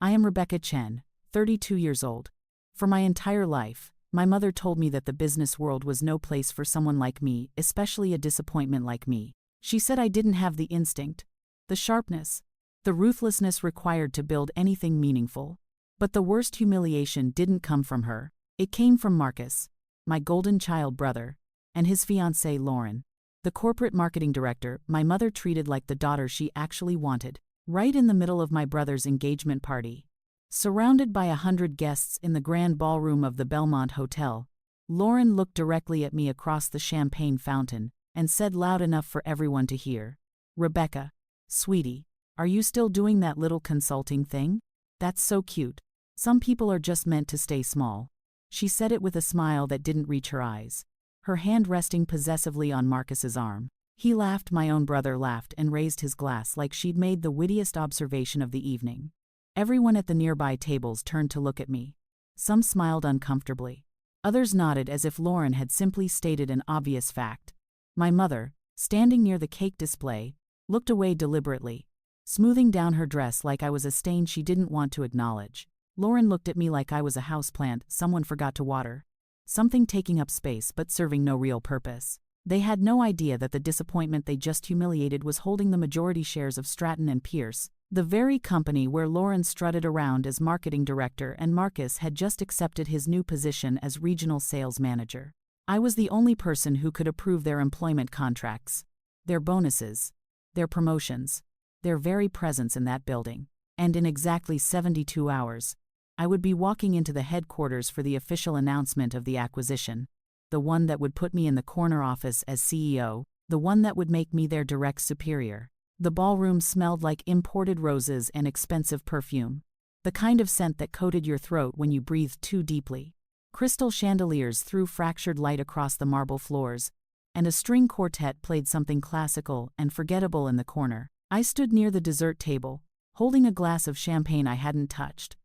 I am Rebecca Chen, 32 years old. For my entire life, my mother told me that the business world was no place for someone like me, especially a disappointment like me. She said I didn't have the instinct, the sharpness, the ruthlessness required to build anything meaningful. But the worst humiliation didn't come from her. It came from Marcus, my golden child brother, and his fiancée Lauren, the corporate marketing director my mother treated like the daughter she actually wanted. Right in the middle of my brother's engagement party, surrounded by 100 guests in the grand ballroom of the Belmont Hotel, Lauren looked directly at me across the champagne fountain and said loud enough for everyone to hear, "Rebecca, sweetie, are you still doing that little consulting thing? That's so cute. Some people are just meant to stay small." She said it with a smile that didn't reach her eyes, her hand resting possessively on Marcus's arm. He laughed, my own brother laughed and raised his glass like she'd made the wittiest observation of the evening. Everyone at the nearby tables turned to look at me. Some smiled uncomfortably. Others nodded as if Lauren had simply stated an obvious fact. My mother, standing near the cake display, looked away deliberately, smoothing down her dress like I was a stain she didn't want to acknowledge. Lauren looked at me like I was a houseplant someone forgot to water. Something taking up space but serving no real purpose. They had no idea that the disappointment they just humiliated was holding the majority shares of Stratton & Pierce, the very company where Lauren strutted around as marketing director and Marcus had just accepted his new position as regional sales manager. I was the only person who could approve their employment contracts, their bonuses, their promotions, their very presence in that building. And in exactly 72 hours, I would be walking into the headquarters for the official announcement of the acquisition, the one that would put me in the corner office as CEO, the one that would make me their direct superior. The ballroom smelled like imported roses and expensive perfume, the kind of scent that coated your throat when you breathed too deeply. Crystal chandeliers threw fractured light across the marble floors, and a string quartet played something classical and forgettable in the corner. I stood near the dessert table, holding a glass of champagne I hadn't touched,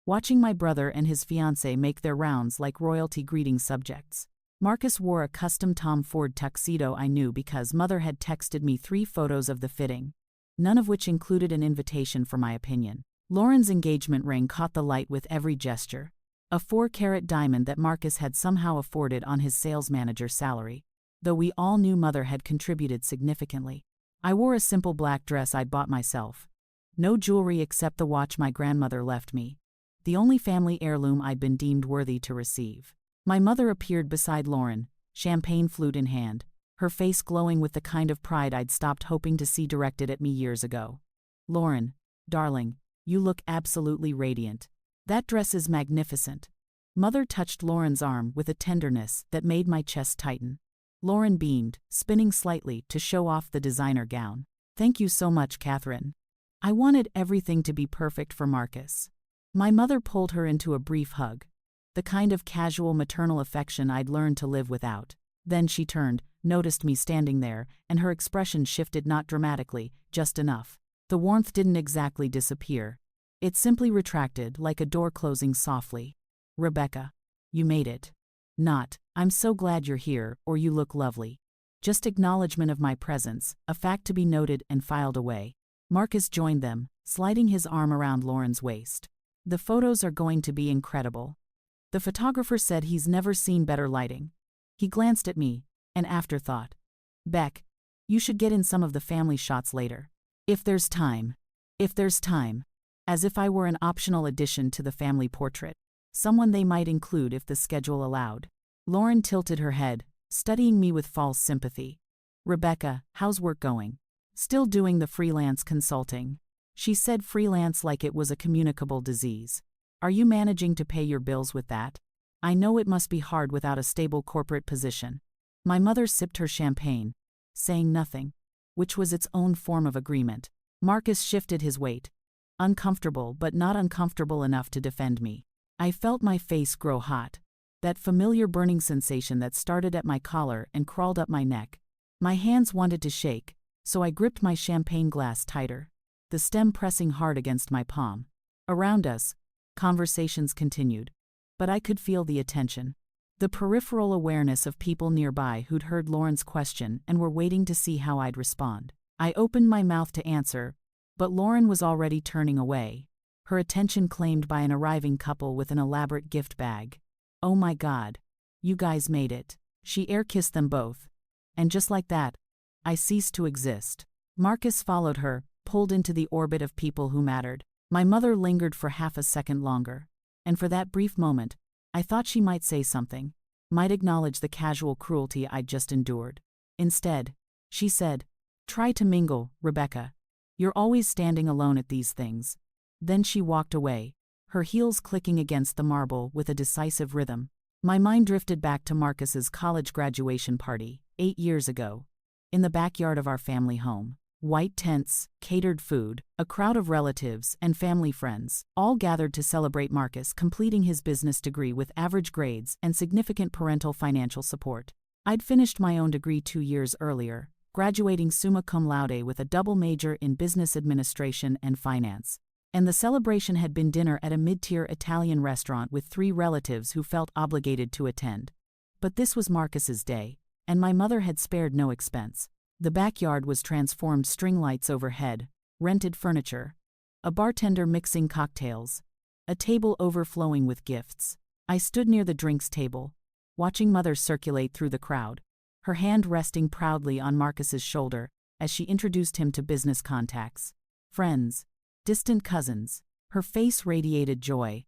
watching my brother and his fiancée make their rounds like royalty greeting subjects. Marcus wore a custom Tom Ford tuxedo I knew because Mother had texted me 3 photos of the fitting, none of which included an invitation for my opinion. Lauren's engagement ring caught the light with every gesture, a 4-carat diamond that Marcus had somehow afforded on his sales manager's salary, though we all knew Mother had contributed significantly. I wore a simple black dress I'd bought myself. No jewelry except the watch my grandmother left me, the only family heirloom I'd been deemed worthy to receive. My mother appeared beside Lauren, champagne flute in hand, her face glowing with the kind of pride I'd stopped hoping to see directed at me years ago. "Lauren, darling, you look absolutely radiant. That dress is magnificent." Mother touched Lauren's arm with a tenderness that made my chest tighten. Lauren beamed, spinning slightly to show off the designer gown. "Thank you so much, Catherine. I wanted everything to be perfect for Marcus." My mother pulled her into a brief hug, the kind of casual maternal affection I'd learned to live without. Then she turned, noticed me standing there, and her expression shifted not dramatically, just enough. The warmth didn't exactly disappear. It simply retracted like a door closing softly. "Rebecca, you made it." Not, "I'm so glad you're here," or "you look lovely." Just acknowledgement of my presence, a fact to be noted and filed away. Marcus joined them, sliding his arm around Lauren's waist. "The photos are going to be incredible. The photographer said he's never seen better lighting." He glanced at me, an afterthought. "Beck, you should get in some of the family shots later. If there's time." If there's time. As if I were an optional addition to the family portrait. Someone they might include if the schedule allowed. Lauren tilted her head, studying me with false sympathy. "Rebecca, how's work going?" "Still doing the freelance consulting." She said freelance like it was a communicable disease. "Are you managing to pay your bills with that? I know it must be hard without a stable corporate position." My mother sipped her champagne, saying nothing, which was its own form of agreement. Marcus shifted his weight, uncomfortable but not uncomfortable enough to defend me. I felt my face grow hot, that familiar burning sensation that started at my collar and crawled up my neck. My hands wanted to shake, so I gripped my champagne glass tighter, the stem pressing hard against my palm. Around us, conversations continued, but I could feel the attention, the peripheral awareness of people nearby who'd heard Lauren's question and were waiting to see how I'd respond. I opened my mouth to answer, but Lauren was already turning away, her attention claimed by an arriving couple with an elaborate gift bag. "Oh my God. You guys made it." She air-kissed them both. And just like that, I ceased to exist. Marcus followed her, pulled into the orbit of people who mattered. My mother lingered for half a second longer. And for that brief moment, I thought she might say something, might acknowledge the casual cruelty I'd just endured. Instead, she said, "Try to mingle, Rebecca. You're always standing alone at these things." Then she walked away, her heels clicking against the marble with a decisive rhythm. My mind drifted back to Marcus's college graduation party, 8 years ago. In the backyard of our family home. White tents, catered food, a crowd of relatives and family friends, all gathered to celebrate Marcus completing his business degree with average grades and significant parental financial support. I'd finished my own degree 2 years earlier, graduating summa cum laude with a double major in business administration and finance. And the celebration had been dinner at a mid-tier Italian restaurant with 3 relatives who felt obligated to attend. But this was Marcus's day, and my mother had spared no expense. The backyard was transformed: string lights overhead, rented furniture, a bartender mixing cocktails, a table overflowing with gifts. I stood near the drinks table, watching Mother circulate through the crowd, her hand resting proudly on Marcus's shoulder as she introduced him to business contacts, friends, distant cousins. Her face radiated joy,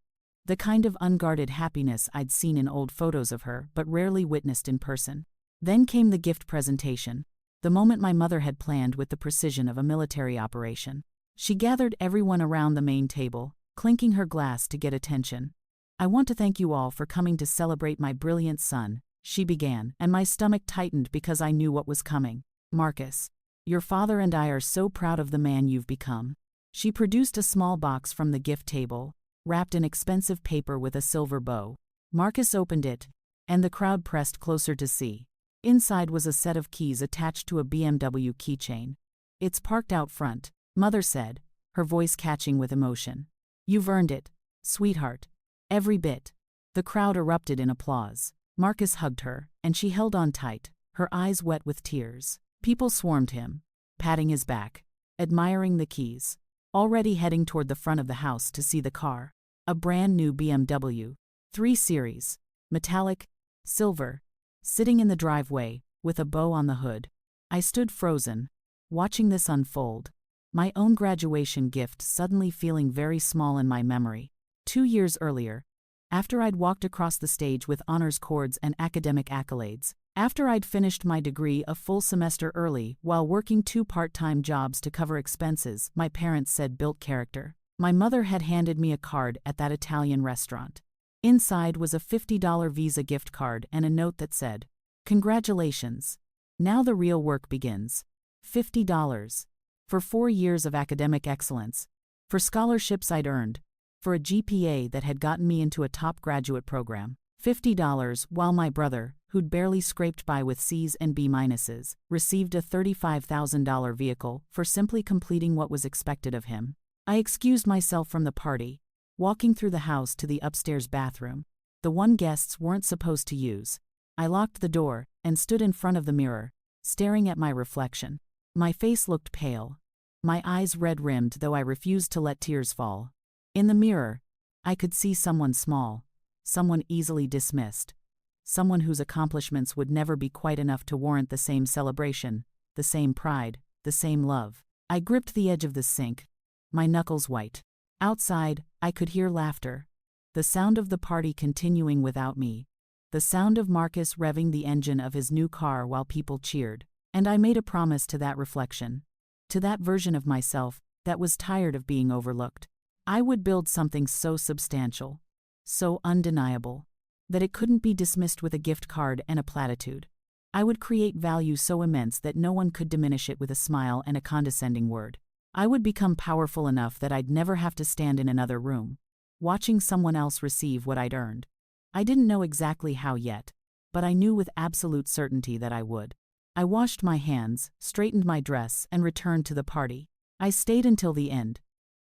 the kind of unguarded happiness I'd seen in old photos of her but rarely witnessed in person. Then came the gift presentation. The moment my mother had planned with the precision of a military operation. She gathered everyone around the main table, clinking her glass to get attention. "I want to thank you all for coming to celebrate my brilliant son," she began, and my stomach tightened because I knew what was coming. "Marcus, your father and I are so proud of the man you've become." She produced a small box from the gift table, wrapped in expensive paper with a silver bow. Marcus opened it, and the crowd pressed closer to see. Inside was a set of keys attached to a BMW keychain. "It's parked out front," Mother said, her voice catching with emotion. "You've earned it, sweetheart. Every bit." The crowd erupted in applause. Marcus hugged her, and she held on tight, her eyes wet with tears. People swarmed him, patting his back, admiring the keys, already heading toward the front of the house to see the car. A brand new BMW 3 Series, metallic, silver, sitting in the driveway, with a bow on the hood. I stood frozen, watching this unfold, my own graduation gift suddenly feeling very small in my memory. 2 years earlier, after I'd walked across the stage with honors cords and academic accolades, after I'd finished my degree a full semester early while working 2 part-time jobs to cover expenses my parents said built character, my mother had handed me a card at that Italian restaurant. Inside was a $50 Visa gift card and a note that said, "Congratulations. Now the real work begins. $50. For 4 years of academic excellence. For scholarships I'd earned. For a GPA that had gotten me into a top graduate program. $50 while my brother, who'd barely scraped by with C's and B minuses, received a $35,000 vehicle for simply completing what was expected of him." I excused myself from the party, walking through the house to the upstairs bathroom, the one guests weren't supposed to use. I locked the door and stood in front of the mirror, staring at my reflection. My face looked pale, my eyes red-rimmed, though I refused to let tears fall. In the mirror, I could see someone small, someone easily dismissed, someone whose accomplishments would never be quite enough to warrant the same celebration, the same pride, the same love. I gripped the edge of the sink, my knuckles white. Outside, I could hear laughter, the sound of the party continuing without me, the sound of Marcus revving the engine of his new car while people cheered. And I made a promise to that reflection, to that version of myself that was tired of being overlooked. I would build something so substantial, so undeniable, that it couldn't be dismissed with a gift card and a platitude. I would create value so immense that no one could diminish it with a smile and a condescending word. I would become powerful enough that I'd never have to stand in another room, watching someone else receive what I'd earned. I didn't know exactly how yet, but I knew with absolute certainty that I would. I washed my hands, straightened my dress, and returned to the party. I stayed until the end,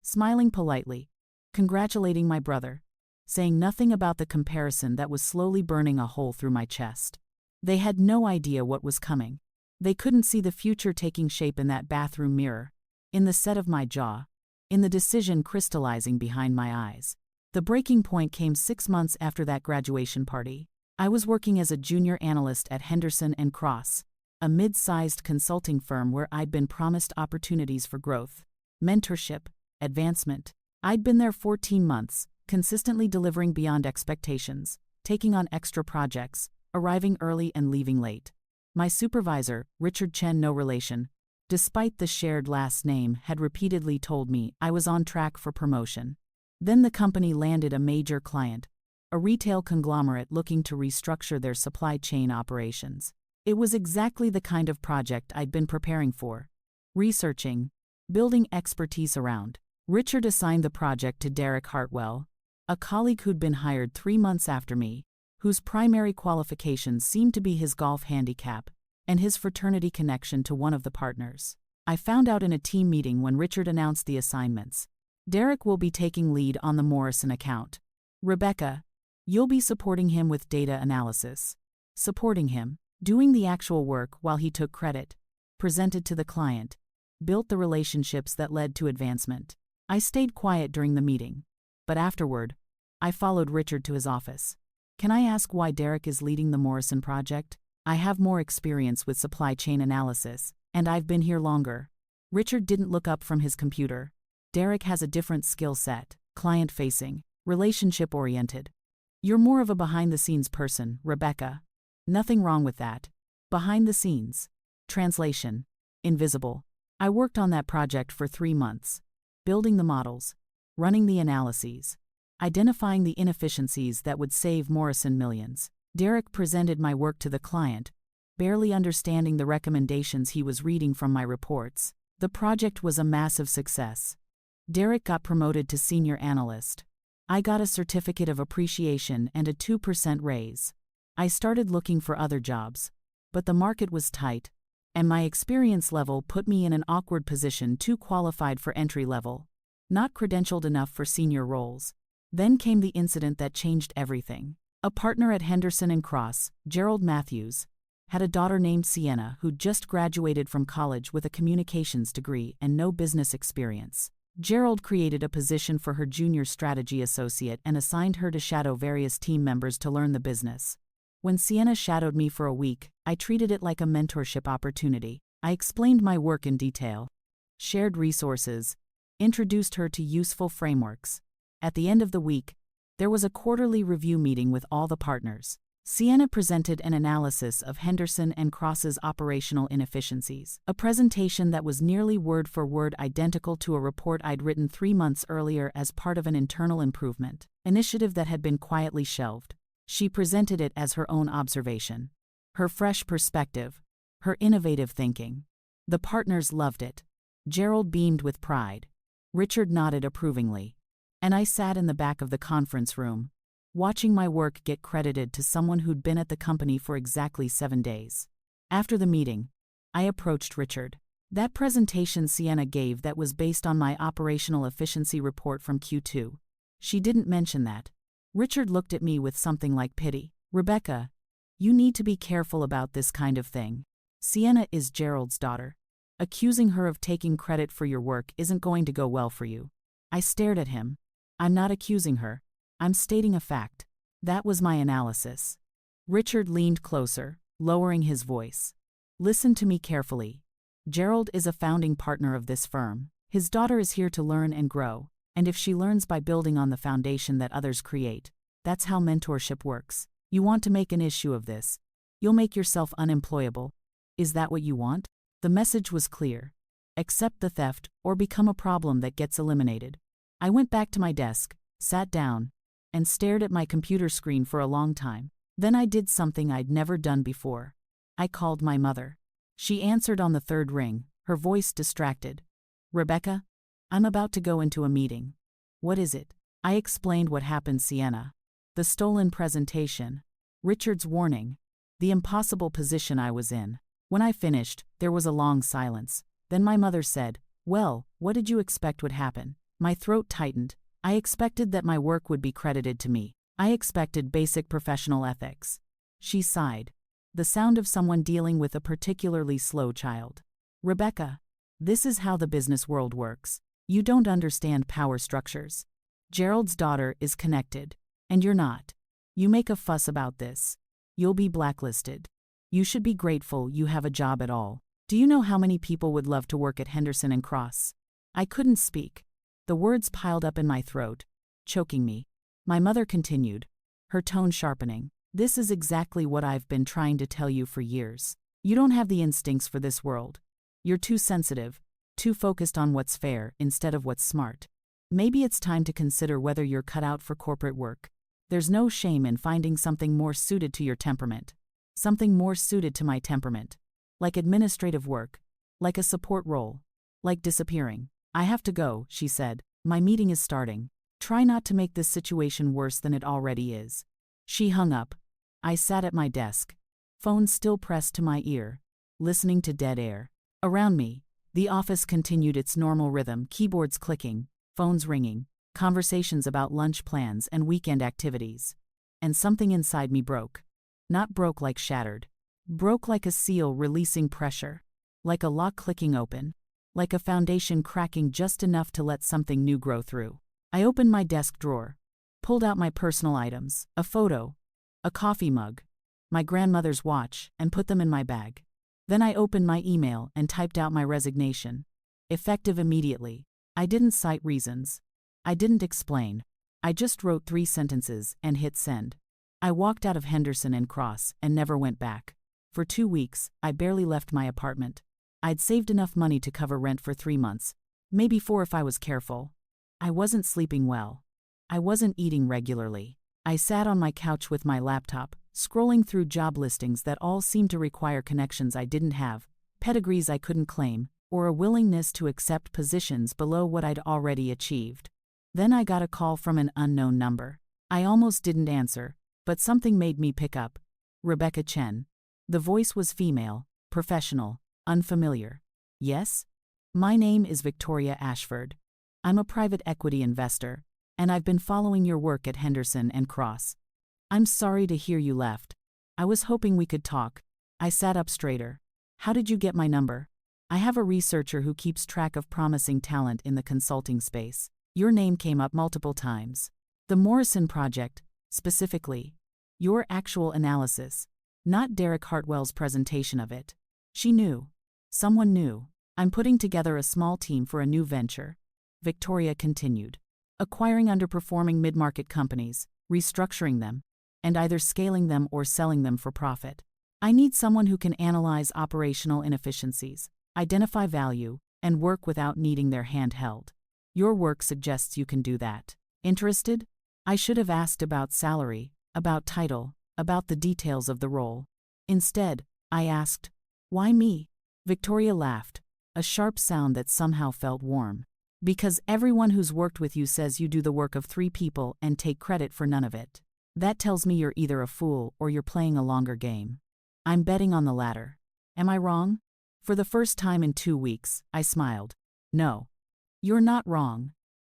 smiling politely, congratulating my brother, saying nothing about the comparison that was slowly burning a hole through my chest. They had no idea what was coming. They couldn't see the future taking shape in that bathroom mirror, in the set of my jaw, in the decision crystallizing behind my eyes. The breaking point came 6 months after that graduation party. I was working as a junior analyst at Henderson & Cross, a mid-sized consulting firm where I'd been promised opportunities for growth, mentorship, advancement. I'd been there 14 months, consistently delivering beyond expectations, taking on extra projects, arriving early and leaving late. My supervisor, Richard Chen, no relation, despite the shared last name, had repeatedly told me I was on track for promotion. Then the company landed a major client, a retail conglomerate looking to restructure their supply chain operations. It was exactly the kind of project I'd been preparing for, researching, building expertise around. Richard assigned the project to Derek Hartwell, a colleague who'd been hired 3 months after me, whose primary qualifications seemed to be his golf handicap and his fraternity connection to one of the partners. I found out in a team meeting when Richard announced the assignments. Derek will be taking lead on the Morrison account. Rebecca, you'll be supporting him with data analysis. Supporting him, doing the actual work while he took credit, presented to the client, built the relationships that led to advancement. I stayed quiet during the meeting, but afterward, I followed Richard to his office. Can I ask why Derek is leading the Morrison project? I have more experience with supply chain analysis, and I've been here longer. Richard didn't look up from his computer. Derek has a different skill set, client-facing, relationship-oriented. You're more of a behind-the-scenes person, Rebecca. Nothing wrong with that. Behind the scenes. Translation. Invisible. I worked on that project for 3 months. Building the models. Running the analyses. Identifying the inefficiencies that would save Morrison millions. Derek presented my work to the client, barely understanding the recommendations he was reading from my reports. The project was a massive success. Derek got promoted to senior analyst. I got a certificate of appreciation and a 2% raise. I started looking for other jobs, but the market was tight, and my experience level put me in an awkward position, too qualified for entry level, not credentialed enough for senior roles. Then came the incident that changed everything. A partner at Henderson & Cross, Gerald Matthews, had a daughter named Sienna who'd just graduated from college with a communications degree and no business experience. Gerald created a position for her junior strategy associate and assigned her to shadow various team members to learn the business. When Sienna shadowed me for a week, I treated it like a mentorship opportunity. I explained my work in detail, shared resources, introduced her to useful frameworks. At the end of the week, there was a quarterly review meeting with all the partners. Sienna presented an analysis of Henderson & Cross's operational inefficiencies, a presentation that was nearly word for word identical to a report I'd written 3 months earlier as part of an internal improvement initiative that had been quietly shelved. She presented it as her own observation, her fresh perspective, her innovative thinking. The partners loved it. Gerald beamed with pride. Richard nodded approvingly. And I sat in the back of the conference room, watching my work get credited to someone who'd been at the company for exactly 7 days. After the meeting, I approached Richard. That presentation Sienna gave that was based on my operational efficiency report from Q2. She didn't mention that. Richard looked at me with something like pity. Rebecca, you need to be careful about this kind of thing. Sienna is Gerald's daughter. Accusing her of taking credit for your work isn't going to go well for you. I stared at him. I'm not accusing her. I'm stating a fact. That was my analysis. Richard leaned closer, lowering his voice. Listen to me carefully. Gerald is a founding partner of this firm. His daughter is here to learn and grow, and if she learns by building on the foundation that others create, that's how mentorship works. You want to make an issue of this. You'll make yourself unemployable. Is that what you want? The message was clear. Accept the theft or become a problem that gets eliminated. I went back to my desk, sat down, and stared at my computer screen for a long time. Then I did something I'd never done before. I called my mother. She answered on the 3rd ring, her voice distracted. Rebecca, I'm about to go into a meeting. What is it? I explained what happened, Sienna. The stolen presentation. Richard's warning. The impossible position I was in. When I finished, there was a long silence. Then my mother said, Well, what did you expect would happen? My throat tightened. I expected that my work would be credited to me. I expected basic professional ethics. She sighed. The sound of someone dealing with a particularly slow child. Rebecca, this is how the business world works. You don't understand power structures. Gerald's daughter is connected. And you're not. You make a fuss about this. You'll be blacklisted. You should be grateful you have a job at all. Do you know how many people would love to work at Henderson and Cross? I couldn't speak. The words piled up in my throat, choking me. My mother continued, her tone sharpening. This is exactly what I've been trying to tell you for years. You don't have the instincts for this world. You're too sensitive, too focused on what's fair instead of what's smart. Maybe it's time to consider whether you're cut out for corporate work. There's no shame in finding something more suited to your temperament. Something more suited to my temperament. Like administrative work. Like a support role. Like disappearing. I have to go, she said. My meeting is starting. Try not to make this situation worse than it already is. She hung up. I sat at my desk. Phone still pressed to my ear. Listening to dead air. Around me, the office continued its normal rhythm, keyboards clicking, phones ringing, conversations about lunch plans and weekend activities. And something inside me broke. Not broke like shattered. Broke like a seal releasing pressure. Like a lock clicking open. Like a foundation cracking just enough to let something new grow through. I opened my desk drawer. Pulled out my personal items, a photo, a coffee mug, my grandmother's watch, and put them in my bag. Then I opened my email and typed out my resignation. Effective immediately. I didn't cite reasons. I didn't explain. I just wrote 3 sentences and hit send. I walked out of Henderson and Cross and never went back. For 2 weeks, I barely left my apartment. I'd saved enough money to cover rent for 3 months, maybe 4 if I was careful. I wasn't sleeping well. I wasn't eating regularly. I sat on my couch with my laptop, scrolling through job listings that all seemed to require connections I didn't have, pedigrees I couldn't claim, or a willingness to accept positions below what I'd already achieved. Then I got a call from an unknown number. I almost didn't answer, but something made me pick up. Rebecca Chen. The voice was female, professional, unfamiliar. Yes? My name is Victoria Ashford. I'm a private equity investor, and I've been following your work at Henderson and Cross. I'm sorry to hear you left. I was hoping we could talk. I sat up straighter. How did you get my number? I have a researcher who keeps track of promising talent in the consulting space. Your name came up multiple times. The Morrison Project, specifically. Your actual analysis. Not Derek Hartwell's presentation of it. She knew. Someone knew. I'm putting together a small team for a new venture. Victoria continued. Acquiring underperforming mid-market companies, restructuring them, and either scaling them or selling them for profit. I need someone who can analyze operational inefficiencies, identify value, and work without needing their hand held. Your work suggests you can do that. Interested? I should have asked about salary, about title, about the details of the role. Instead, I asked, why me? Victoria laughed, a sharp sound that somehow felt warm. Because everyone who's worked with you says you do the work of 3 people and take credit for none of it. That tells me you're either a fool or you're playing a longer game. I'm betting on the latter. Am I wrong? For the first time in 2 weeks, I smiled. No. You're not wrong.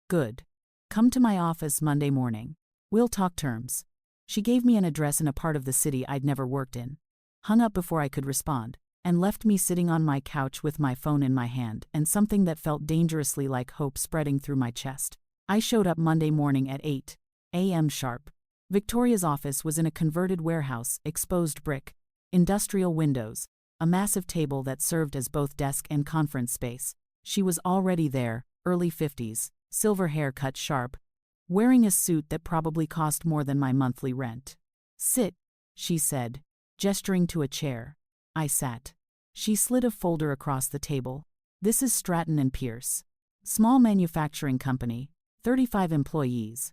Good. Come to my office Monday morning. We'll talk terms. She gave me an address in a part of the city I'd never worked in. Hung up before I could respond, and left me sitting on my couch with my phone in my hand and something that felt dangerously like hope spreading through my chest. I showed up Monday morning at 8 a.m. sharp. Victoria's office was in a converted warehouse, exposed brick, industrial windows, a massive table that served as both desk and conference space. She was already there, early 50s, silver hair cut sharp, wearing a suit that probably cost more than my monthly rent. Sit, she said, gesturing to a chair. I sat. She slid a folder across the table. This is Stratton and Pierce. Small manufacturing company, 35 employees.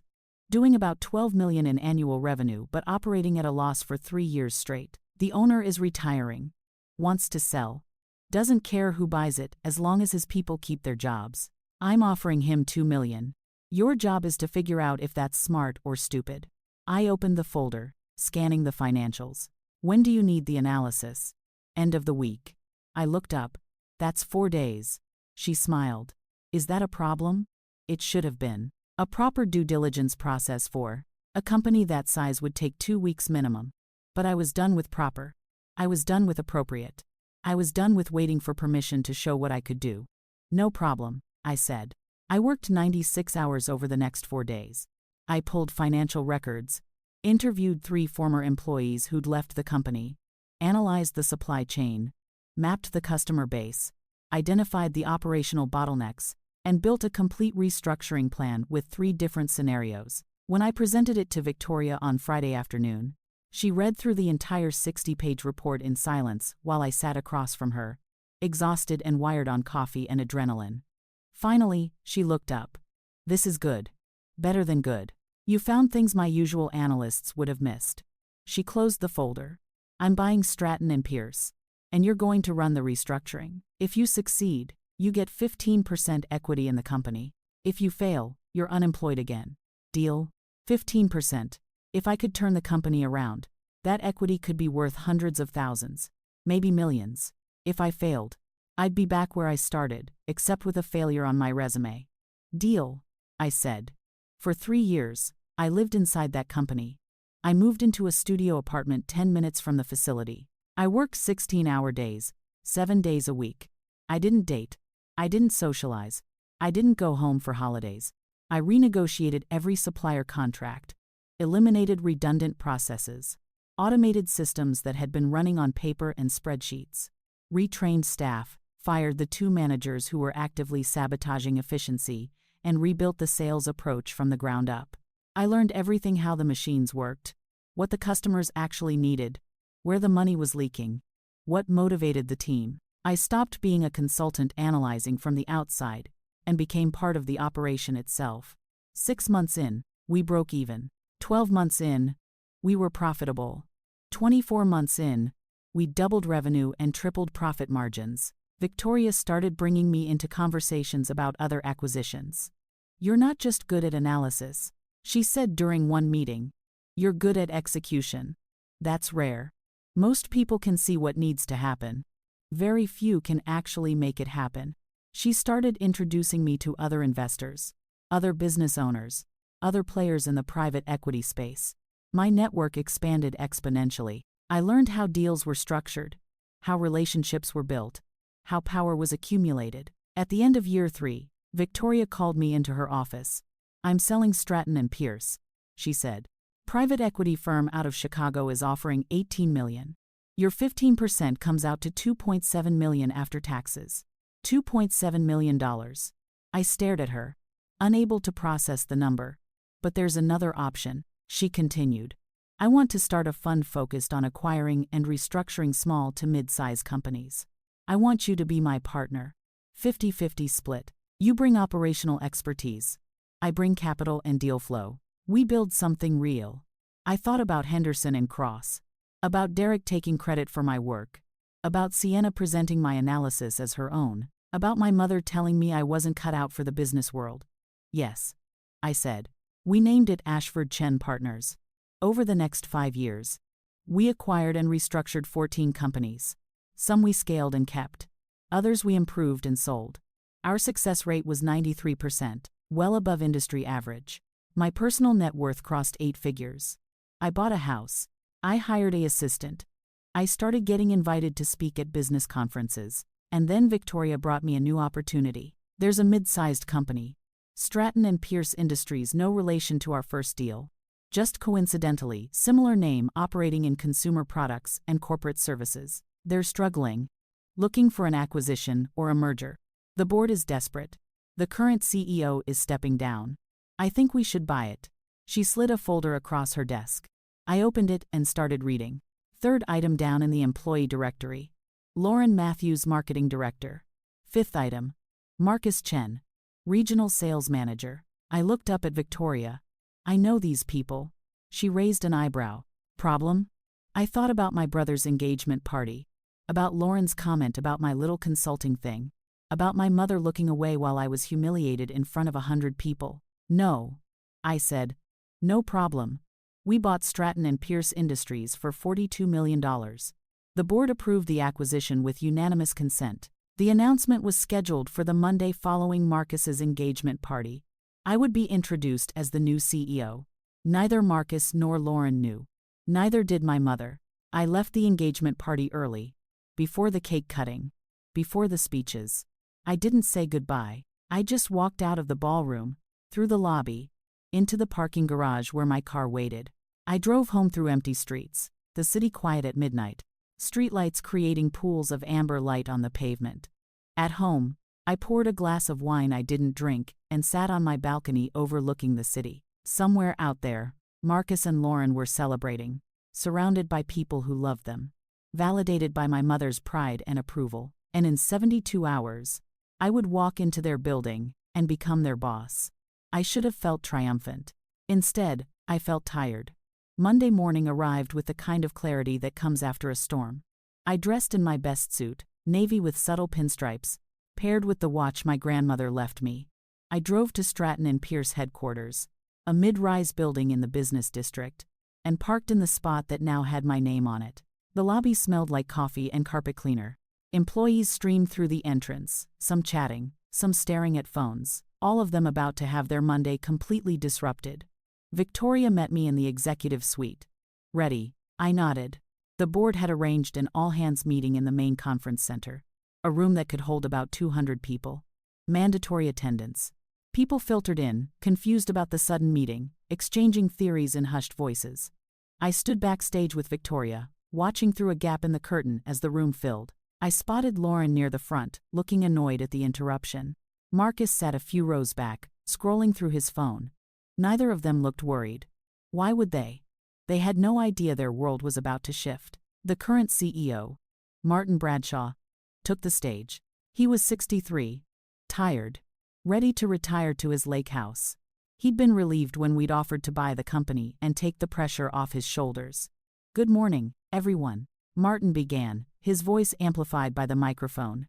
Doing about $12 million in annual revenue but operating at a loss for 3 years straight. The owner is retiring. Wants to sell. Doesn't care who buys it as long as his people keep their jobs. I'm offering him $2 million. Your job is to figure out if that's smart or stupid. I opened the folder, scanning the financials. When do you need the analysis? End of the week. I looked up. That's 4 days. She smiled. Is that a problem? It should have been. A proper due diligence process for a company that size would take 2 weeks minimum. But I was done with proper. I was done with appropriate. I was done with waiting for permission to show what I could do. No problem, I said. I worked 96 hours over the next 4 days. I pulled financial records, interviewed 3 former employees who'd left the company, analyzed the supply chain, mapped the customer base, identified the operational bottlenecks, and built a complete restructuring plan with 3 different scenarios. When I presented it to Victoria on Friday afternoon, she read through the entire 60-page report in silence while I sat across from her, exhausted and wired on coffee and adrenaline. Finally, she looked up. "This is good. Better than good. You found things my usual analysts would have missed." She closed the folder. "I'm buying Stratton and Pierce, and you're going to run the restructuring. If you succeed, you get 15% equity in the company. If you fail, you're unemployed again. Deal?" 15%. If I could turn the company around, that equity could be worth hundreds of thousands, maybe millions. If I failed, I'd be back where I started, except with a failure on my resume. "Deal," I said. For 3 years, I lived inside that company. I moved into a studio apartment 10 minutes from the facility. I worked 16-hour days, 7 days a week. I didn't date. I didn't socialize. I didn't go home for holidays. I renegotiated every supplier contract, eliminated redundant processes, automated systems that had been running on paper and spreadsheets, retrained staff, fired the 2 managers who were actively sabotaging efficiency, and rebuilt the sales approach from the ground up. I learned everything: how the machines worked, what the customers actually needed, where the money was leaking, what motivated the team. I stopped being a consultant analyzing from the outside and became part of the operation itself. 6 months in, we broke even. 12 months in, we were profitable. 24 months in, we doubled revenue and tripled profit margins. Victoria started bringing me into conversations about other acquisitions. "You're not just good at analysis," she said during one meeting. "You're good at execution. That's rare. Most people can see what needs to happen. Very few can actually make it happen." She started introducing me to other investors, other business owners, other players in the private equity space. My network expanded exponentially. I learned how deals were structured, how relationships were built, how power was accumulated. At the end of year 3, Victoria called me into her office. "I'm selling Stratton and Pierce," she said. "Private equity firm out of Chicago is offering $18 million. Your 15% comes out to $2.7 million after taxes. $2.7 million. I stared at her, unable to process the number. "But there's another option," she continued. "I want to start a fund focused on acquiring and restructuring small to mid-size companies. I want you to be my partner. 50-50 split. You bring operational expertise. I bring capital and deal flow. We build something real." I thought about Henderson and Cross, about Derek taking credit for my work, about Sienna presenting my analysis as her own, about my mother telling me I wasn't cut out for the business world. "Yes," I said. We named it Ashford Chen Partners. Over the next 5 years, we acquired and restructured 14 companies. Some we scaled and kept. Others we improved and sold. Our success rate was 93%, well above industry average. My personal net worth crossed 8 figures. I bought a house. I hired an assistant. I started getting invited to speak at business conferences. And then Victoria brought me a new opportunity. There's a mid-sized company, Stratton and Pierce Industries, no relation to our first deal. Just coincidentally, similar name, operating in consumer products and corporate services. They're struggling, looking for an acquisition or a merger. The board is desperate. The current CEO is stepping down. I think we should buy it." She slid a folder across her desk. I opened it and started reading. 3rd item down in the employee directory. Lauren Matthews, Marketing Director. 5th item. Marcus Chen, Regional Sales Manager. I looked up at Victoria. "I know these people." She raised an eyebrow. "Problem?" I thought about my brother's engagement party, about Lauren's comment about my little consulting thing, about my mother looking away while I was humiliated in front of 100 people. "No," I said. "No problem. We bought Stratton and Pierce Industries for $42 million. The board approved the acquisition with unanimous consent. The announcement was scheduled for the Monday following Marcus's engagement party. I would be introduced as the new CEO. Neither Marcus nor Lauren knew. Neither did my mother. I left the engagement party early, before the cake cutting, before the speeches. I didn't say goodbye. I just walked out of the ballroom, through the lobby, into the parking garage where my car waited. I drove home through empty streets, the city quiet at midnight, streetlights creating pools of amber light on the pavement. At home, I poured a glass of wine I didn't drink and sat on my balcony overlooking the city. Somewhere out there, Marcus and Lauren were celebrating, surrounded by people who loved them, validated by my mother's pride and approval. And in 72 hours, I would walk into their building and become their boss. I should have felt triumphant. Instead, I felt tired. Monday morning arrived with the kind of clarity that comes after a storm. I dressed in my best suit, navy with subtle pinstripes, paired with the watch my grandmother left me. I drove to Stratton and Pierce headquarters, a mid-rise building in the business district, and parked in the spot that now had my name on it. The lobby smelled like coffee and carpet cleaner. Employees streamed through the entrance, some chatting, some staring at phones, all of them about to have their Monday completely disrupted. Victoria met me in the executive suite. Ready, I nodded. The board had arranged an all-hands meeting in the main conference center, a room that could hold about 200 people. Mandatory attendance. People filtered in, confused about the sudden meeting, exchanging theories in hushed voices. I stood backstage with Victoria, watching through a gap in the curtain as the room filled. I spotted Lauren near the front, looking annoyed at the interruption. Marcus sat a few rows back, scrolling through his phone. Neither of them looked worried. Why would they? They had no idea their world was about to shift. The current CEO, Martin Bradshaw, took the stage. He was 63, tired, ready to retire to his lake house. He'd been relieved when we'd offered to buy the company and take the pressure off his shoulders. "Good morning, everyone," Martin began, his voice amplified by the microphone.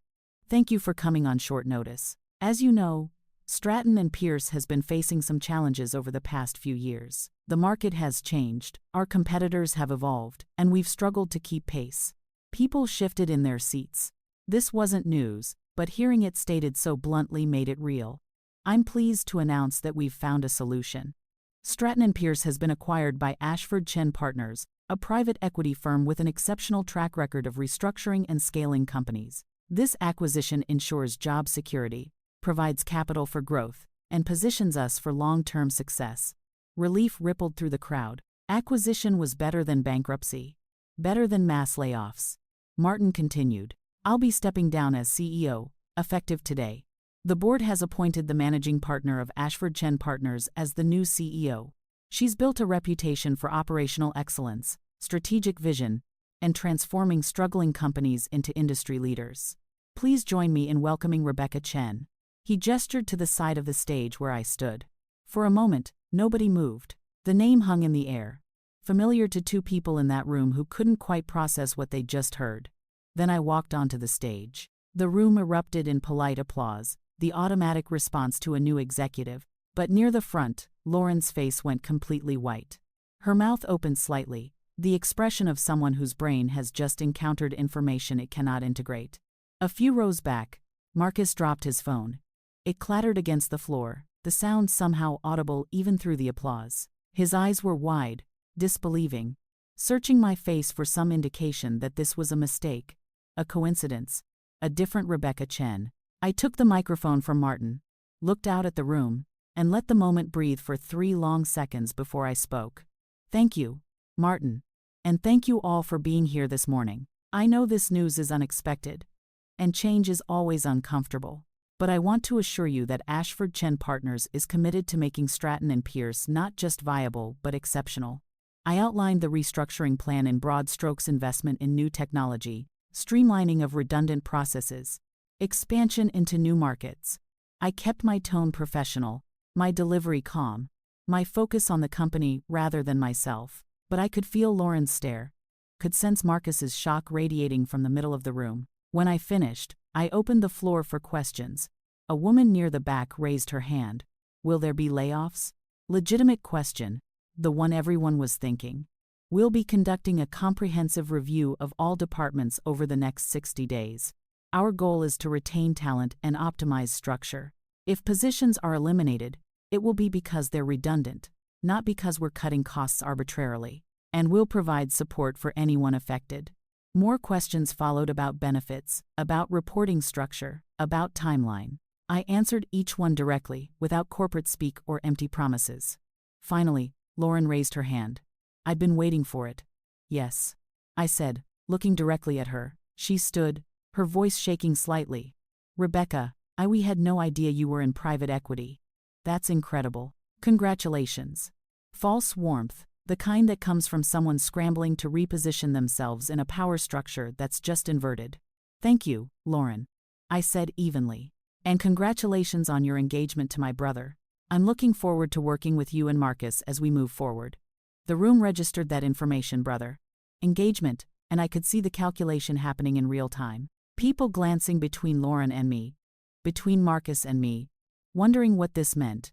"Thank you for coming on short notice. As you know, Stratton and Pierce has been facing some challenges over the past few years. The market has changed, our competitors have evolved, and we've struggled to keep pace." People shifted in their seats. This wasn't news, but hearing it stated so bluntly made it real. "I'm pleased to announce that we've found a solution. Stratton and Pierce has been acquired by Ashford Chen Partners, a private equity firm with an exceptional track record of restructuring and scaling companies. This acquisition ensures job security, provides capital for growth, and positions us for long-term success." Relief rippled through the crowd. Acquisition was better than bankruptcy, better than mass layoffs. Martin continued, "I'll be stepping down as CEO, effective today. The board has appointed the managing partner of Ashford Chen Partners as the new CEO. She's built a reputation for operational excellence, strategic vision, and transforming struggling companies into industry leaders. Please join me in welcoming Rebecca Chen." He gestured to the side of the stage where I stood. For a moment, nobody moved. The name hung in the air, familiar to two people in that room who couldn't quite process what they'd just heard. Then I walked onto the stage. The room erupted in polite applause, the automatic response to a new executive, but near the front, Lauren's face went completely white. Her mouth opened slightly, the expression of someone whose brain has just encountered information it cannot integrate. A few rows back, Marcus dropped his phone. It clattered against the floor, the sound somehow audible even through the applause. His eyes were wide, disbelieving, searching my face for some indication that this was a mistake, a coincidence, a different Rebecca Chen. I took the microphone from Martin, looked out at the room, and let the moment breathe for 3 long seconds before I spoke. "Thank you, Martin. And thank you all for being here this morning. I know this news is unexpected, and change is always uncomfortable. But I want to assure you that Ashford Chen Partners is committed to making Stratton and Pierce not just viable but exceptional." I outlined the restructuring plan in broad strokes: investment in new technology, streamlining of redundant processes, expansion into new markets. I kept my tone professional, my delivery calm, my focus on the company rather than myself. But I could feel Lauren's stare, could sense Marcus's shock radiating from the middle of the room. When I finished, I opened the floor for questions. A woman near the back raised her hand. "Will there be layoffs?" Legitimate question, the one everyone was thinking. "We'll be conducting a comprehensive review of all departments over the next 60 days. Our goal is to retain talent and optimize structure. If positions are eliminated, it will be because they're redundant, not because we're cutting costs arbitrarily. And we'll provide support for anyone affected." More questions followed about benefits, about reporting structure, about timeline. I answered each one directly, without corporate speak or empty promises. Finally, Lauren raised her hand. I'd been waiting for it. Yes, I said, looking directly at her. She stood, her voice shaking slightly. Rebecca, we had no idea you were in private equity. That's incredible. Congratulations. False warmth, the kind that comes from someone scrambling to reposition themselves in a power structure that's just inverted. Thank you, Lauren, I said evenly. And congratulations on your engagement to my brother. I'm looking forward to working with you and Marcus as we move forward. The room registered that information, brother. Engagement, and I could see the calculation happening in real time. People glancing between Lauren and me, between Marcus and me, wondering what this meant,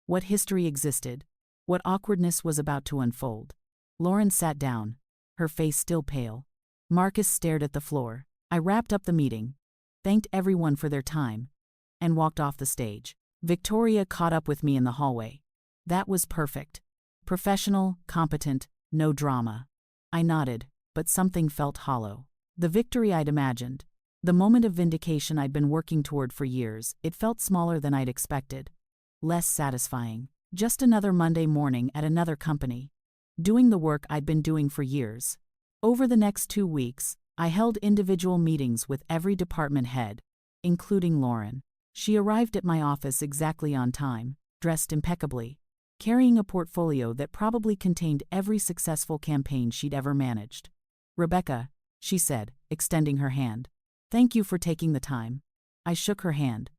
what history existed, what awkwardness was about to unfold. Lauren sat down, her face still pale. Marcus stared at the floor. I wrapped up the meeting, thanked everyone for their time, and walked off the stage. Victoria caught up with me in the hallway. That was perfect. Professional, competent, no drama. I nodded, but something felt hollow. The victory I'd imagined, the moment of vindication I'd been working toward for years, it felt smaller than I'd expected. Less satisfying. Just another Monday morning at another company, doing the work I'd been doing for years. Over the next 2 weeks, I held individual meetings with every department head, including Lauren. She arrived at my office exactly on time, dressed impeccably, carrying a portfolio that probably contained every successful campaign she'd ever managed. Rebecca, she said, extending her hand. Thank you for taking the time. I shook her hand,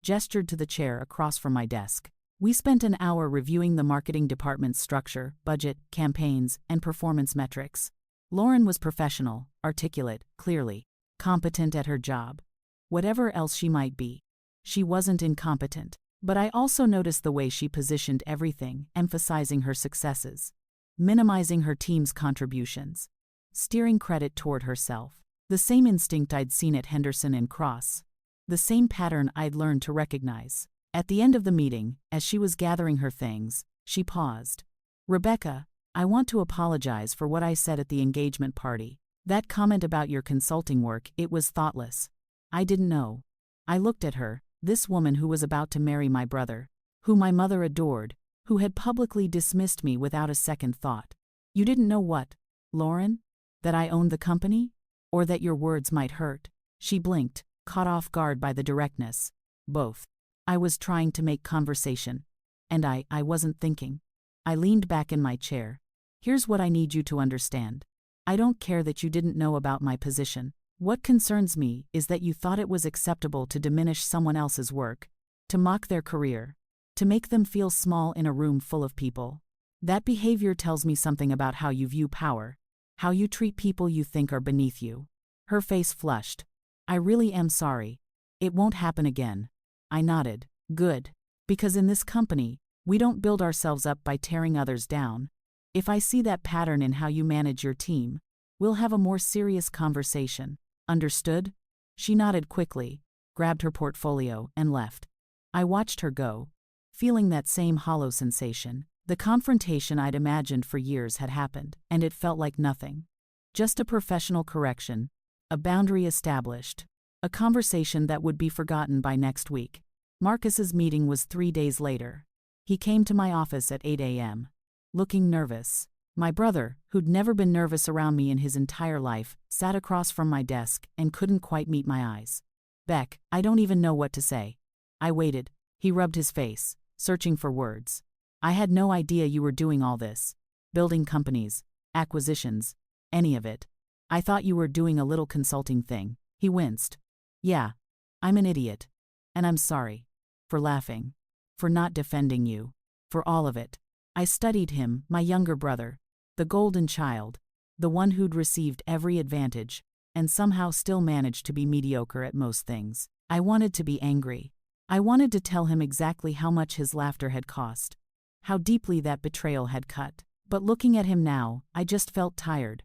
gestured to the chair across from my desk. We spent an hour reviewing the marketing department's structure, budget, campaigns, and performance metrics. Lauren was professional, articulate, clearly, competent at her job. Whatever else she might be, she wasn't incompetent. But I also noticed the way she positioned everything, emphasizing her successes, minimizing her team's contributions, steering credit toward herself. The same instinct I'd seen at Henderson and Cross. The same pattern I'd learned to recognize. At the end of the meeting, as she was gathering her things, she paused. Rebecca, I want to apologize for what I said at the engagement party. That comment about your consulting work, it was thoughtless. I didn't know. I looked at her, this woman who was about to marry my brother, who my mother adored, who had publicly dismissed me without a second thought. You didn't know what, Lauren? That I owned the company? Or that your words might hurt? She blinked, caught off guard by the directness. Both. I was trying to make conversation. And I wasn't thinking. I leaned back in my chair. Here's what I need you to understand. I don't care that you didn't know about my position. What concerns me is that you thought it was acceptable to diminish someone else's work, to mock their career, to make them feel small in a room full of people. That behavior tells me something about how you view power, how you treat people you think are beneath you. Her face flushed. I really am sorry. It won't happen again. I nodded. Good. Because in this company, we don't build ourselves up by tearing others down. If I see that pattern in how you manage your team, we'll have a more serious conversation. Understood? She nodded quickly, grabbed her portfolio, and left. I watched her go, feeling that same hollow sensation. The confrontation I'd imagined for years had happened, and it felt like nothing. Just a professional correction, a boundary established, a conversation that would be forgotten by next week. Marcus's meeting was 3 days later. He came to my office at 8 a.m., looking nervous. My brother, who'd never been nervous around me in his entire life, sat across from my desk and couldn't quite meet my eyes. Beck, I don't even know what to say. I waited. He rubbed his face, searching for words. I had no idea you were doing all this. Building companies, acquisitions, any of it. I thought you were doing a little consulting thing. He winced. Yeah, I'm an idiot. And I'm sorry. For laughing. For not defending you. For all of it. I studied him, my younger brother, the golden child, the one who'd received every advantage, and somehow still managed to be mediocre at most things. I wanted to be angry. I wanted to tell him exactly how much his laughter had cost, how deeply that betrayal had cut. But looking at him now, I just felt tired.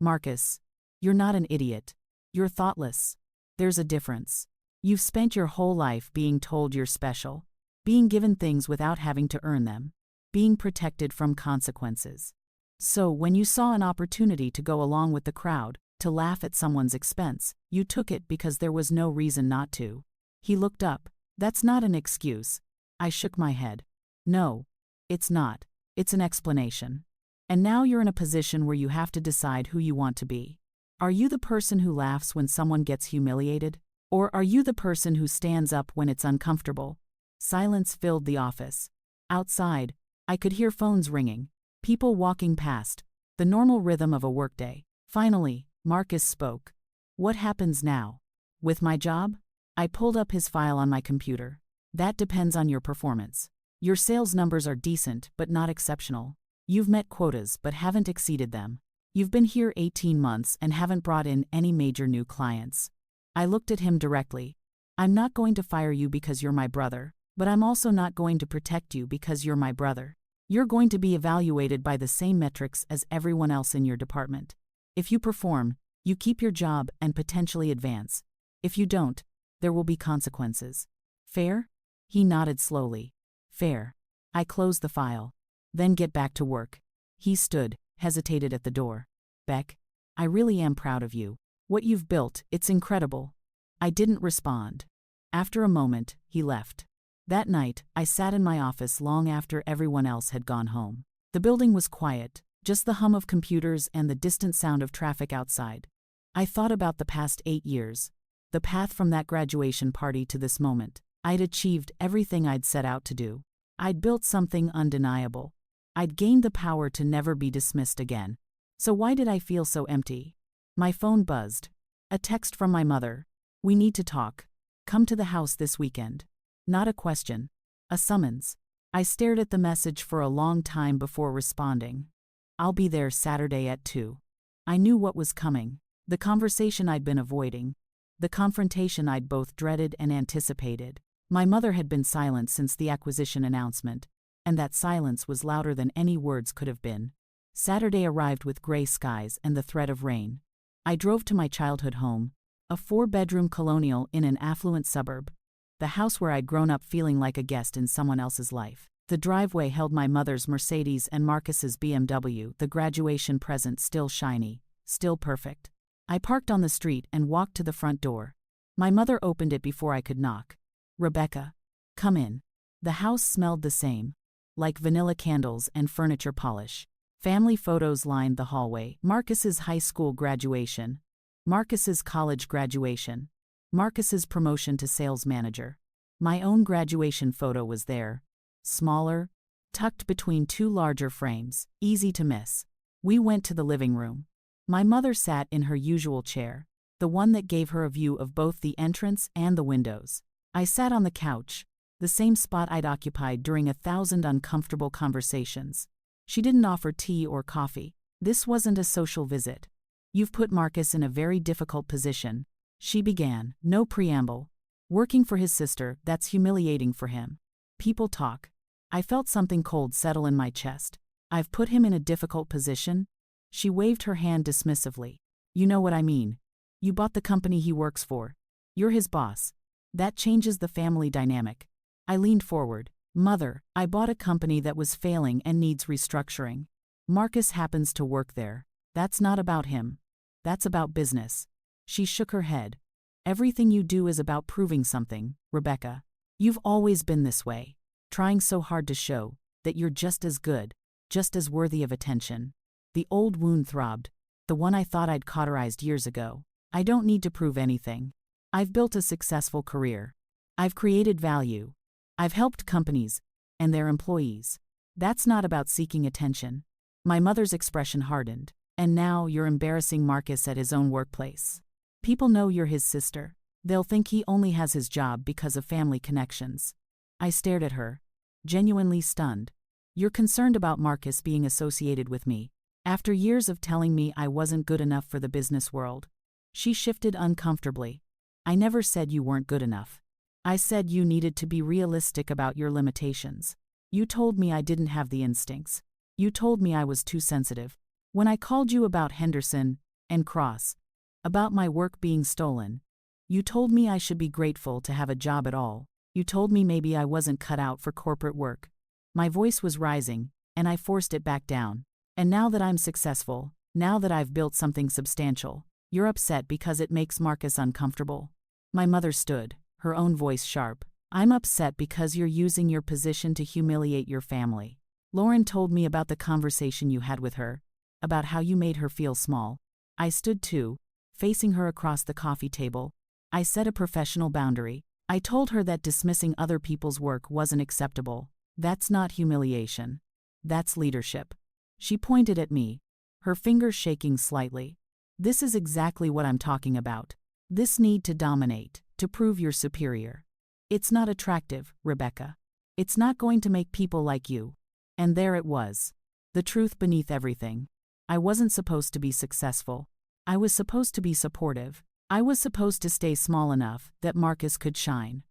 Marcus, you're not an idiot. You're thoughtless. There's a difference. You've spent your whole life being told you're special, being given things without having to earn them, being protected from consequences. So when you saw an opportunity to go along with the crowd, to laugh at someone's expense, you took it because there was no reason not to. He looked up, That's not an excuse. I shook my head. No, it's not. It's an explanation. And now you're in a position where you have to decide who you want to be. Are you the person who laughs when someone gets humiliated? Or are you the person who stands up when it's uncomfortable? Silence filled the office. Outside, I could hear phones ringing, people walking past, the normal rhythm of a workday. Finally, Marcus spoke. What happens now? With my job? I pulled up his file on my computer. That depends on your performance. Your sales numbers are decent but not exceptional. You've met quotas but haven't exceeded them. You've been here 18 months and haven't brought in any major new clients. I looked at him directly. I'm not going to fire you because you're my brother, but I'm also not going to protect you because you're my brother. You're going to be evaluated by the same metrics as everyone else in your department. If you perform, you keep your job and potentially advance. If you don't, there will be consequences. Fair? He nodded slowly. Fair. I closed the file. Then get back to work. He stood, hesitated at the door. Beck, I really am proud of you. What you've built, it's incredible. I didn't respond. After a moment, he left. That night, I sat in my office long after everyone else had gone home. The building was quiet, just the hum of computers and the distant sound of traffic outside. I thought about the past 8 years, the path from that graduation party to this moment. I'd achieved everything I'd set out to do. I'd built something undeniable. I'd gained the power to never be dismissed again. So why did I feel so empty? My phone buzzed. A text from my mother. We need to talk. Come to the house this weekend. Not a question. A summons. I stared at the message for a long time before responding. I'll be there Saturday at 2. I knew what was coming. The conversation I'd been avoiding. The confrontation I'd both dreaded and anticipated. My mother had been silent since the acquisition announcement, and that silence was louder than any words could have been. Saturday arrived with gray skies and the threat of rain. I drove to my childhood home, a 4-bedroom colonial in an affluent suburb, the house where I'd grown up feeling like a guest in someone else's life. The driveway held my mother's Mercedes and Marcus's BMW, the graduation present still shiny, still perfect. I parked on the street and walked to the front door. My mother opened it before I could knock. Rebecca, come in. The house smelled the same, like vanilla candles and furniture polish. Family photos lined the hallway. Marcus's high school graduation, Marcus's college graduation, Marcus's promotion to sales manager. My own graduation photo was there, smaller, tucked between 2 larger frames, easy to miss. We went to the living room. My mother sat in her usual chair, the one that gave her a view of both the entrance and the windows. I sat on the couch, the same spot I'd occupied during 1,000 uncomfortable conversations. She didn't offer tea or coffee. This wasn't a social visit. You've put Marcus in a very difficult position, she began, no preamble. Working for his sister, that's humiliating for him. People talk. I felt something cold settle in my chest. I've put him in a difficult position? She waved her hand dismissively. You know what I mean. You bought the company he works for. You're his boss. That changes the family dynamic. I leaned forward. Mother, I bought a company that was failing and needs restructuring. Marcus happens to work there. That's not about him. That's about business. She shook her head. Everything you do is about proving something, Rebecca. You've always been this way, trying so hard to show that you're just as good, just as worthy of attention. The old wound throbbed, the one I thought I'd cauterized years ago. I don't need to prove anything. I've built a successful career. I've created value. I've helped companies and their employees. That's not about seeking attention. My mother's expression hardened. And now you're embarrassing Marcus at his own workplace. People know you're his sister. They'll think he only has his job because of family connections. I stared at her, genuinely stunned. You're concerned about Marcus being associated with me, after years of telling me I wasn't good enough for the business world. She shifted uncomfortably. I never said you weren't good enough. I said you needed to be realistic about your limitations. You told me I didn't have the instincts. You told me I was too sensitive. When I called you about Henderson and Cross, about my work being stolen, you told me I should be grateful to have a job at all. You told me maybe I wasn't cut out for corporate work. My voice was rising, and I forced it back down. And now that I'm successful, now that I've built something substantial, you're upset because it makes Marcus uncomfortable. My mother stood, her own voice sharp. I'm upset because you're using your position to humiliate your family. Lauren told me about the conversation you had with her, about how you made her feel small. I stood too, facing her across the coffee table. I set a professional boundary. I told her that dismissing other people's work wasn't acceptable. That's not humiliation. That's leadership. She pointed at me, her fingers shaking slightly. This is exactly what I'm talking about. This need to dominate, to prove you're superior. It's not attractive, Rebecca. It's not going to make people like you. And there it was. The truth beneath everything. I wasn't supposed to be successful. I was supposed to be supportive. I was supposed to stay small enough that Marcus could shine.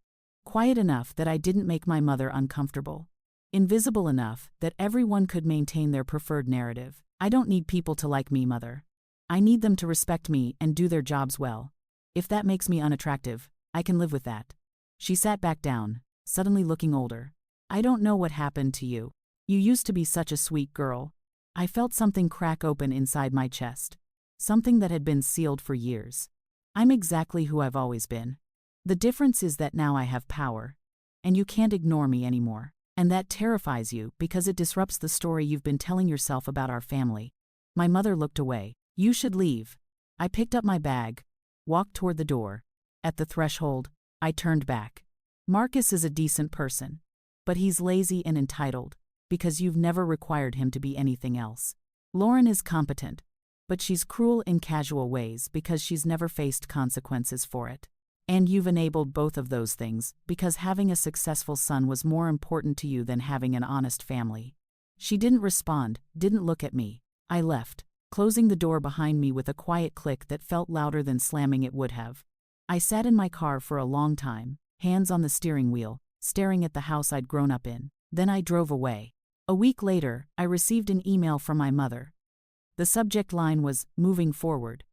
Quiet enough that I didn't make my mother uncomfortable. Invisible enough that everyone could maintain their preferred narrative. I don't need people to like me, Mother. I need them to respect me and do their jobs well. If that makes me unattractive, I can live with that. She sat back down, suddenly looking older. I don't know what happened to you. You used to be such a sweet girl. I felt something crack open inside my chest. Something that had been sealed for years. I'm exactly who I've always been. The difference is that now I have power. And you can't ignore me anymore. And that terrifies you because it disrupts the story you've been telling yourself about our family. My mother looked away. You should leave. I picked up my bag, walked toward the door. At the threshold, I turned back. Marcus is a decent person. But he's lazy and entitled, because you've never required him to be anything else. Lauren is competent, but she's cruel in casual ways because she's never faced consequences for it. And you've enabled both of those things because having a successful son was more important to you than having an honest family. She didn't respond, didn't look at me. I left, closing the door behind me with a quiet click that felt louder than slamming it would have. I sat in my car for a long time, hands on the steering wheel, staring at the house I'd grown up in. Then I drove away. A week later, I received an email from my mother. The subject line was, "Moving forward."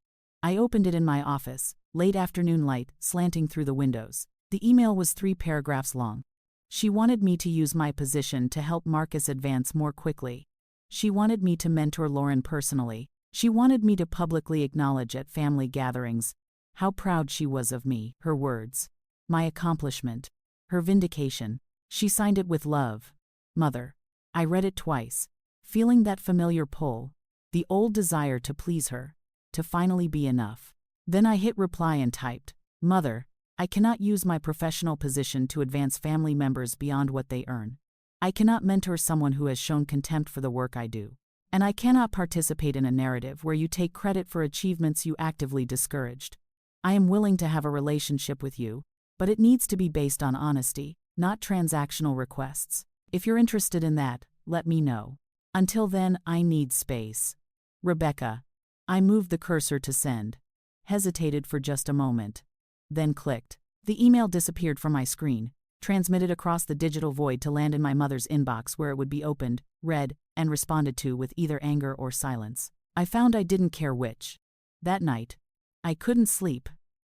I opened it in my office, late afternoon light slanting through the windows. The email was 3 paragraphs long. She wanted me to use my position to help Marcus advance more quickly. She wanted me to mentor Lauren personally. She wanted me to publicly acknowledge at family gatherings how proud she was of me, her words, my accomplishment, her vindication. She signed it with love. Mother. I read it twice, feeling that familiar pull, the old desire to please her, to finally be enough. Then I hit reply and typed, Mother, I cannot use my professional position to advance family members beyond what they earn. I cannot mentor someone who has shown contempt for the work I do. And I cannot participate in a narrative where you take credit for achievements you actively discouraged. I am willing to have a relationship with you, but it needs to be based on honesty, not transactional requests. If you're interested in that, let me know. Until then, I need space. Rebecca. I moved the cursor to send. Hesitated for just a moment. Then clicked. The email disappeared from my screen, transmitted across the digital void to land in my mother's inbox where it would be opened, read, and responded to with either anger or silence. I found I didn't care which. That night, I couldn't sleep.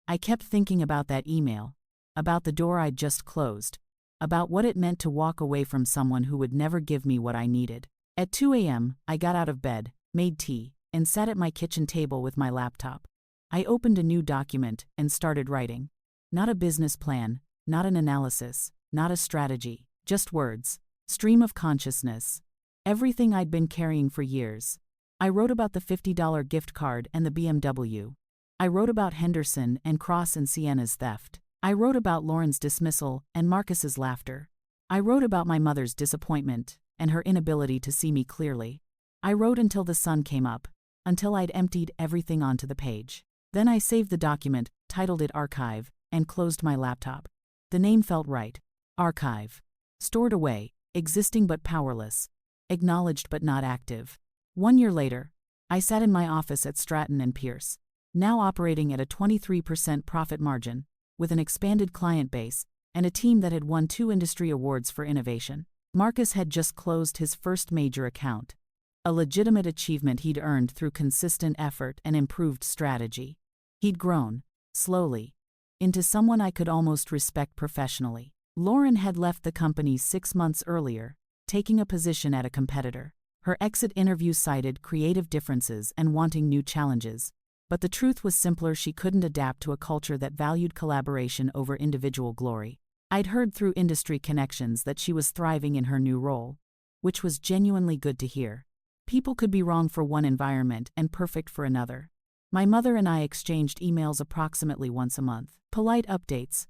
I kept thinking about that email, about the door I'd just closed, about what it meant to walk away from someone who would never give me what I needed. At 2 a.m., I got out of bed, made tea, and sat at my kitchen table with my laptop. I opened a new document and started writing. Not a business plan, not an analysis, not a strategy, just words. Stream of consciousness. Everything I'd been carrying for years. I wrote about the $50 gift card and the BMW. I wrote about Henderson and Cross and Sienna's theft. I wrote about Lauren's dismissal and Marcus's laughter. I wrote about my mother's disappointment and her inability to see me clearly. I wrote until the sun came up, until I'd emptied everything onto the page. Then I saved the document, titled it Archive, and closed my laptop. The name felt right. Archive. Stored away, existing but powerless. Acknowledged but not active. 1 year later, I sat in my office at Stratton and Pierce, now operating at a 23% profit margin, with an expanded client base, and a team that had won 2 industry awards for innovation. Marcus had just closed his first major account. A legitimate achievement he'd earned through consistent effort and improved strategy. He'd grown, slowly, into someone I could almost respect professionally. Lauren had left the company 6 months earlier, taking a position at a competitor. Her exit interview cited creative differences and wanting new challenges. But the truth was simpler: she couldn't adapt to a culture that valued collaboration over individual glory. I'd heard through industry connections that she was thriving in her new role, which was genuinely good to hear. People could be wrong for one environment and perfect for another. My mother and I exchanged emails approximately once a month. Polite updates,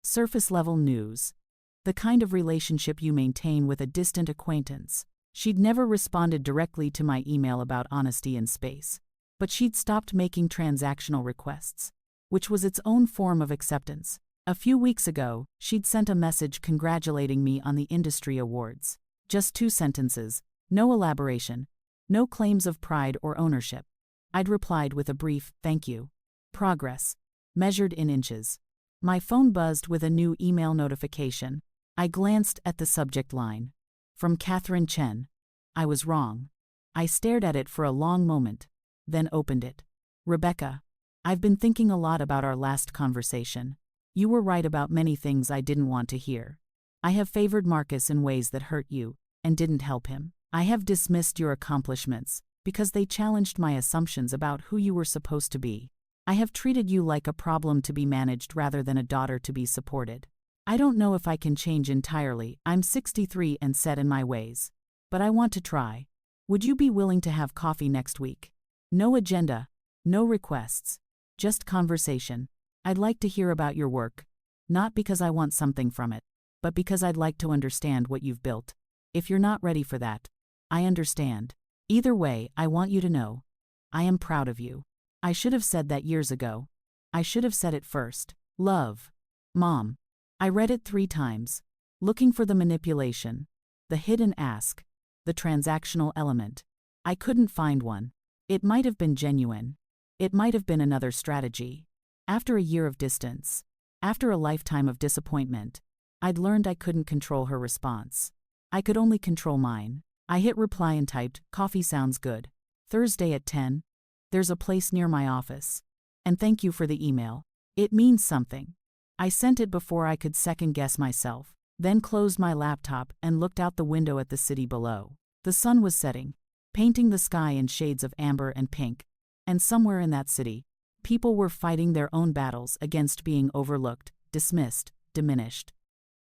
surface-level news, the kind of relationship you maintain with a distant acquaintance. She'd never responded directly to my email about honesty in space, but she'd stopped making transactional requests, which was its own form of acceptance. A few weeks ago, she'd sent a message congratulating me on the industry awards. Just 2 sentences, no elaboration, no claims of pride or ownership. I'd replied with a brief, thank you. Progress, measured in inches. My phone buzzed with a new email notification. I glanced at the subject line. From Catherine Chen. I was wrong. I stared at it for a long moment, then opened it. Rebecca, I've been thinking a lot about our last conversation. You were right about many things I didn't want to hear. I have favored Marcus in ways that hurt you, and didn't help him. I have dismissed your accomplishments, because they challenged my assumptions about who you were supposed to be. I have treated you like a problem to be managed rather than a daughter to be supported. I don't know if I can change entirely. I'm 63 and set in my ways. But I want to try. Would you be willing to have coffee next week? No agenda, no requests, just conversation. I'd like to hear about your work, not because I want something from it, but because I'd like to understand what you've built. If you're not ready for that, I understand. Either way, I want you to know, I am proud of you. I should have said that years ago. I should have said it first. Love. Mom. I read it 3 times, looking for the manipulation, the hidden ask, the transactional element. I couldn't find one. It might have been genuine. It might have been another strategy. After a year of distance, after a lifetime of disappointment, I'd learned I couldn't control her response. I could only control mine. I hit reply and typed, coffee sounds good. Thursday at 10. There's a place near my office. And thank you for the email. It means something. I sent it before I could second-guess myself, then closed my laptop and looked out the window at the city below. The sun was setting, painting the sky in shades of amber and pink, and somewhere in that city, people were fighting their own battles against being overlooked, dismissed, diminished.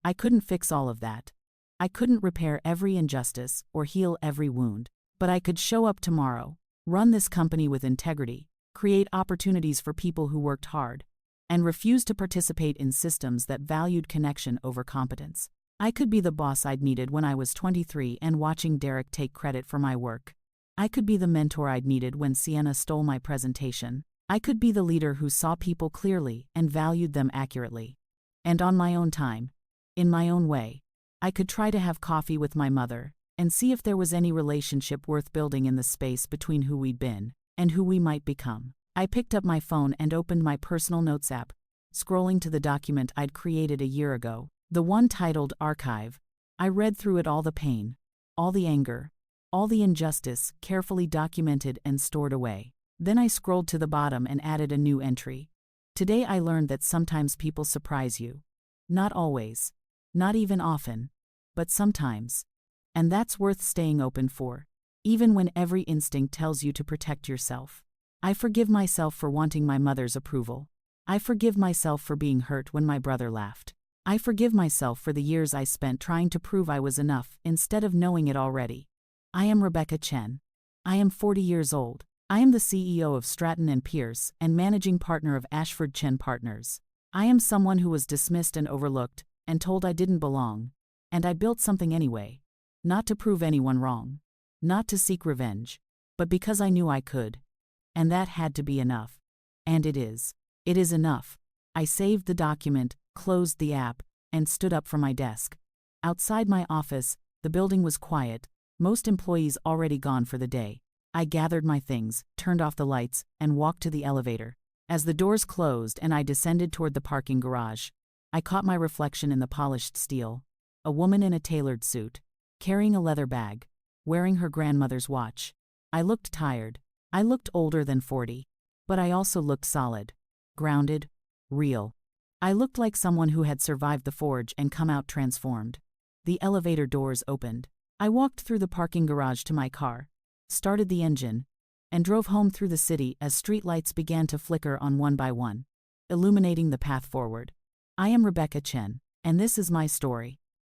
I couldn't fix all of that. I couldn't repair every injustice or heal every wound, but I could show up tomorrow, run this company with integrity, create opportunities for people who worked hard, and refuse to participate in systems that valued connection over competence. I could be the boss I'd needed when I was 23 and watching Derek take credit for my work. I could be the mentor I'd needed when Sienna stole my presentation. I could be the leader who saw people clearly and valued them accurately. And on my own time, in my own way, I could try to have coffee with my mother and see if there was any relationship worth building in the space between who we'd been and who we might become. I picked up my phone and opened my personal notes app, scrolling to the document I'd created a year ago, the one titled Archive. I read through it, all the pain, all the anger, all the injustice, carefully documented and stored away. Then I scrolled to the bottom and added a new entry. Today I learned that sometimes people surprise you. Not always, not even often, but sometimes. And that's worth staying open for, even when every instinct tells you to protect yourself. I forgive myself for wanting my mother's approval. I forgive myself for being hurt when my brother laughed. I forgive myself for the years I spent trying to prove I was enough instead of knowing it already. I am Rebecca Chen. I am 40 years old. I am the CEO of Stratton & Pierce and managing partner of Ashford Chen Partners. I am someone who was dismissed and overlooked and told I didn't belong. And I built something anyway. Not to prove anyone wrong. Not to seek revenge. But because I knew I could. And that had to be enough. And it is. It is enough. I saved the document, closed the app, and stood up from my desk. Outside my office, the building was quiet, most employees already gone for the day. I gathered my things, turned off the lights, and walked to the elevator. As the doors closed and I descended toward the parking garage, I caught my reflection in the polished steel. A woman in a tailored suit, carrying a leather bag, wearing her grandmother's watch. I looked tired. I looked older than 40. But I also looked solid, grounded, real. I looked like someone who had survived the forge and come out transformed. The elevator doors opened. I walked through the parking garage to my car, started the engine, and drove home through the city as streetlights began to flicker on one by one, illuminating the path forward. I am Rebecca Chen, And this is my story.